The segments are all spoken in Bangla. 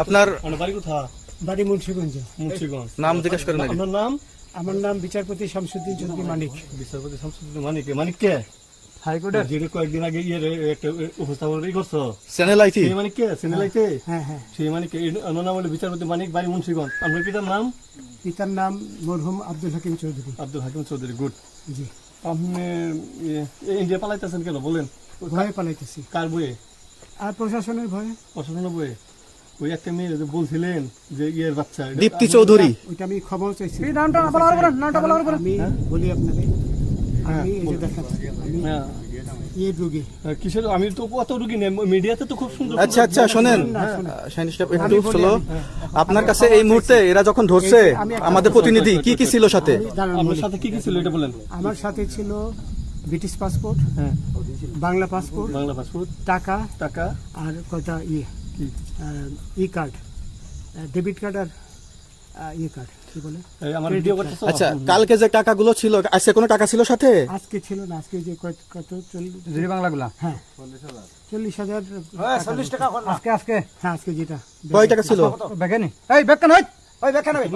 আপনার বাড়ি কোথায়? বাড়ি মুন্সিগঞ্জ। মুন্সিগঞ্জ। নাম জিজ্ঞেস করেন আগে। আপনার নাম? আমার নাম বিচারপতি শামসুদ্দিন চৌধুরী মানিক। বিচারপতি শামসুদ্দিন মানিক। মানিক কে? হাইকোর্টের যে কয়েকদিন আগে একটা উপস্থাপন করছো চ্যানেল আইটি। সেই মানিক কে? চ্যানেল আইতে? হ্যাঁ হ্যাঁ। সেই মানিক ওনার নাম হলো বিচারপতি মানিক, বাড়ি মুন্সিগঞ্জ। আপনার পিতার নাম? পিতার নাম মরহুম আব্দুল হাকিম চৌধুরী। আব্দুল হাকিম চৌধুরী। গুড। জি। আপনি ইন্ডিয়া পালাইতেছেন কেন বলেন? ভয়ে পালাইতেছি। কার বইয়ে? আর প্রশাসনের ভয়ে। প্রশাসনের বইয়ে? ওই একটা মেয়ে যে বলছিলেন যে ইয়ের বাচ্চা, দীপ্তি চৌধুরী। ওইটা আমি ক্ষমাও চাইছি। নামটা বলার পরে নামটা বলার পরে আমি বলি আপনাকে, আমি এই যে দেখাচ্ছি, আমি হ্যাঁ। এই রোগী। কিসের? আমি তো অত রুগী নেই, মিডিয়াতে তো খুব সুন্দর। আচ্ছা আচ্ছা শোনেন শাহিন সাহেব একটু স্লো। আপনার কাছে এই মুহূর্তে এরা যখন ধরছে আমাদের প্রতিনিধি কি কি ছিল সাথে? দাঁড়ান আপনার বলি। সাথে কি কি ছিল এটা বলেন। আমার সাথে ছিল ব্রিটিশ পাসপোর্ট, হ্যাঁ, বাংলা পাসপোর্ট, বাংলা পাসপোর্ট, টাকা টাকা, আর কয়টা কি? ই কার্ড, ডেবিট কার্ড আর ই কার্ড, কি বলে? এই আমার ভিডিও করতেছো? আচ্ছা কালকে যে টাকাগুলো ছিল আজকে কোনো টাকা ছিল সাথে? আজকে ছিল না, আজকে যে কত 40 বাংলাগুলা। হ্যাঁ 40,000। 40 টাকা আজকে আজকে। হ্যাঁ আজকে যেটা কয় টাকা ছিল? বেগানি এই বেকান হই ওই বেকান হই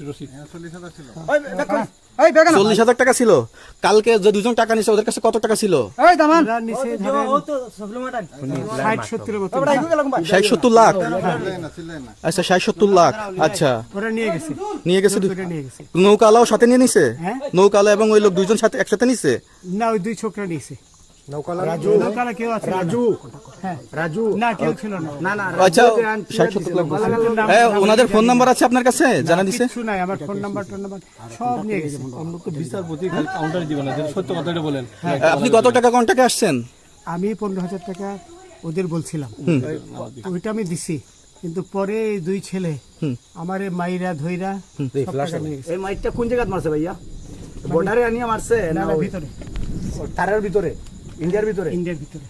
রশিদ। ওই বেকান এই বেকান 40,000 টাকা ছিল। কালকে যে দুজন টাকা নিছে ওদের কাছে কত টাকা ছিল? এই দামান ওরা নিচে ধরেন 60-70 মতো। 60-70 লাখ। আচ্ছা 60-70 লাখ। আচ্ছা ওরা নিয়ে গেছে, নিয়ে গেছে। ওরা নিয়ে গেছে। নৌকালাও সাথে নিয়ে নিছে? হ্যাঁ। নৌকালা এবং ওই লোক দুইজন সাথে একসাথে নিছে? না, ওই দুই ছোকরা নিয়েছে। রাজু নৌকালা কেউ আছে? রাজু হ্যাঁ রাজু না, কেউ ছিল না। না না আচ্ছা 60-70 লাখ বলছে। ওনাদের ফোন নাম্বার আছে আপনার কাছে? জানা দিছে? কিছু নাই, আমার ফোন নাম্বার সব নিয়ে গেছে। আমরা তো বিচারপতি খালি কাউন্টারে দিবেন না, যেটা সত্য কথাটা বলেন। আপনি কত টাকা কন্টাক্টে আসছেন? আমি 15,000 টাকা ওদের বলছিলাম, ওইটা আমি দিছি। কিন্তু পরে এই দুই ছেলে আমারে মাইরা ধইরা সব টাকা নিয়ে গেছে। এই মাইকটা কোন জায়গায় মারছে ভাইয়া? বর্ডারে আনিয়া মারছে না না না, ওই ভিতরে, তারের ভিতরে, ইন্ডিয়ার ভিতরে? ইন্ডিয়ার ভিতরে।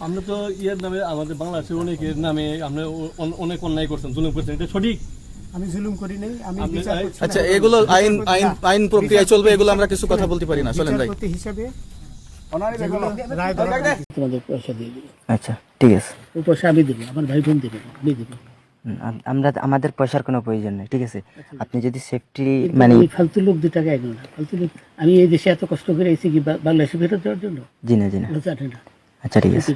আমরা তো ইয়ের নামে, আমাদের বাংলাদেশের অনেকের নামে আমরা অনেক অন্যায় করছেন, জুলুম করছেন, এটা সঠিক? আমি জুলুম করি নাই, আমি আপনি- বিচার করছি না। আচ্ছা এগুলো আইন আইন আইন প্রক্রিয়ায় চলবে, এগুলো আমরা কিছু কথা বলতে পারি না। চলেন ভাই। বিচারপতি হিসাবে ওনারই যেগুলো রায় দেওয়া তোমাদের পয়সা দিয়ে দিবে। আচ্ছা ঠিক আছে। ও পয়সা আমি দেবো, আমার ভাই বোন দেবে, আমি দেবো। আমরা আমাদের পয়সার কোনো প্রয়োজন নেই, ঠিক আছে? আপনি যদি সেফটি মানে এই ফালতু লোক 2 টাকা এগো না, ফালতু লোক। আমি এই দেশে এত কষ্ট করে এসেছি কি বাংলাদেশে ফেরত যাওয়ার জন্য? জি না জি না। জানি না। আচ্ছা ঠিক আছে।